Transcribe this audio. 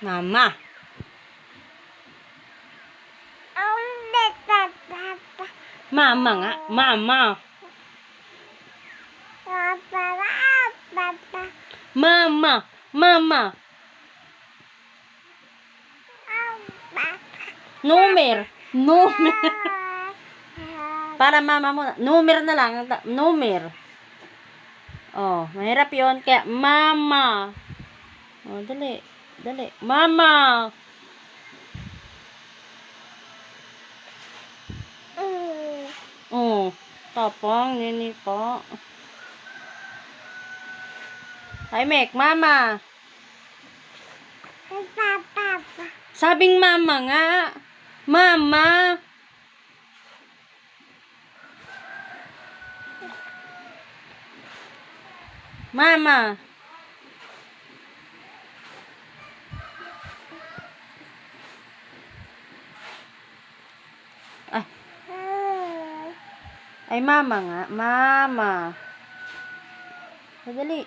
Mama. Mama nga. Mama. Mama. Mama. Numer. Numer. Para mama mo. Numer na lang. Numer. Oh, mahirap yun. Kaya, mama. Oh, dali. Dali. Mama. Oh, tapang. Nini po. Ay, Mek. Mama. Sabing mama nga. Mama. Mama. Ay. Ay, mama nga. Mama. Madali.